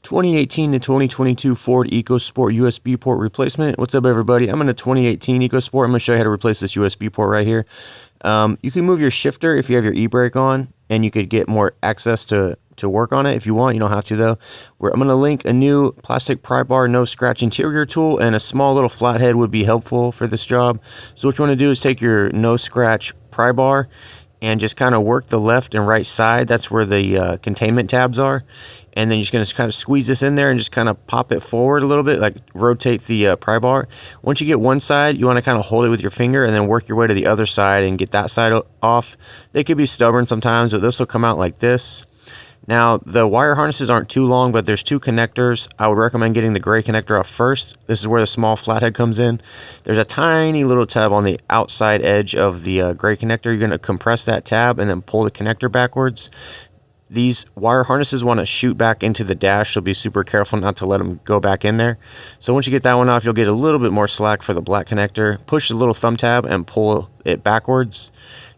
2018 to 2022 Ford Ecosport USB port replacement. What's up, everybody? I'm in a 2018 Ecosport. I'm going to show you how to replace this USB port right here. You can move your shifter if you have your e-brake on, and you could get more access to work on it if you want. You don't have to, though. I'm going to link a new plastic pry bar no scratch interior tool, and a small little flathead would be helpful for this job. So what you want to do is take your no scratch pry bar and just kind of work the left and right side. That's where the containment tabs are. And then you're just going to kind of squeeze this in there and just kind of pop it forward a little bit, like rotate the pry bar. Once you get one side, you want to kind of hold it with your finger and then work your way to the other side and get that side off. They could be stubborn sometimes, but this will come out like this. Now, the wire harnesses aren't too long, but there's two connectors. I would recommend getting the gray connector off first. This is where the small flathead comes in. There's a tiny little tab on the outside edge of the gray connector. You're going to compress that tab and then pull the connector backwards. These wire harnesses want to shoot back into the dash, so be super careful not to let them go back in there. So once you get that one off, you'll get a little bit more slack for the black connector. Push the little thumb tab and pull it backwards.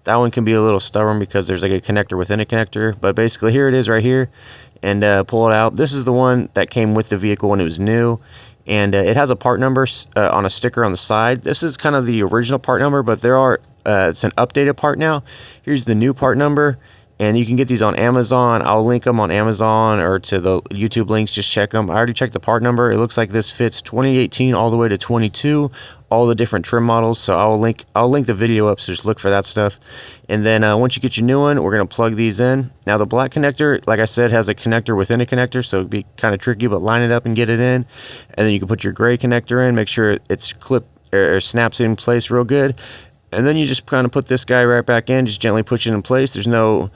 That one can be a little stubborn because there's like a connector within a connector, but basically here it is right here, and pull it out. This is the one that came with the vehicle when it was new, and it has a part number on a sticker on the side. This is kind of the original part number, but it's an updated part now. Here's the new part number. And you can get these on Amazon. I'll link them on Amazon or to the YouTube links. Just check them. I already checked the part number. It looks like this fits 2018 all the way to 22, all the different trim models. So I'll link the video up, so just look for that stuff. And then once you get your new one, we're going to plug these in. Now the black connector, like I said, has a connector within a connector, so it'd be kind of tricky, but line it up and get it in. And then you can put your gray connector in, make sure it's clipped or snaps in place real good. And then you just kind of put this guy right back in, just gently push it in place. There's no,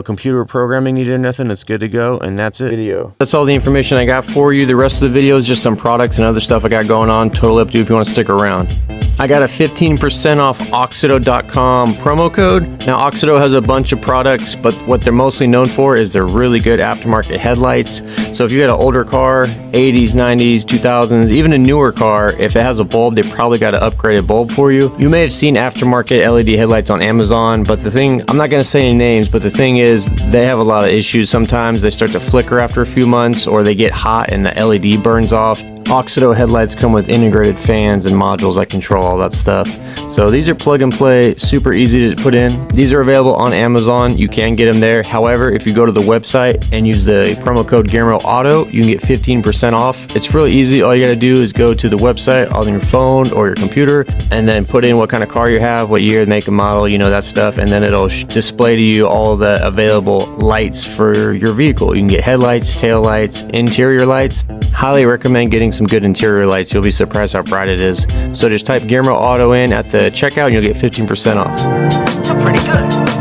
computer programming needed or nothing. It's good to go, and that's it. That's all the information I got for you. The rest of the video is just some products and other stuff I got going on. Totally up to you if you want to stick around. I got a 15% off AUXITO.com promo code. Now, AUXITO has a bunch of products, but what they're mostly known for is their really good aftermarket headlights. So if you got an older car, 80s, 90s, 2000s, even a newer car, if it has a bulb, they probably got an upgraded bulb for you. You may have seen aftermarket LED headlights on Amazon, but the thing, I'm not going to say any names, but the thing is, they have a lot of issues. Sometimes they start to flicker after a few months, or they get hot and the LED burns off. AUXITO headlights come with integrated fans and modules that control all that stuff. So these are plug and play, super easy to put in. These are available on Amazon. You can get them there. However, if you go to the website and use the promo code GearmoAuto, you can get 15% off. It's really easy. All you got to do is go to the website on your phone or your computer and then put in what kind of car you have, what year, make and model, that stuff, and then it'll display to you all of the available lights for your vehicle. You can get headlights, tail lights, interior lights. Highly recommend getting some good interior lights. You'll be surprised how bright it is. So just type GearmoAuto in at the checkout and you'll get 15% off. Pretty good.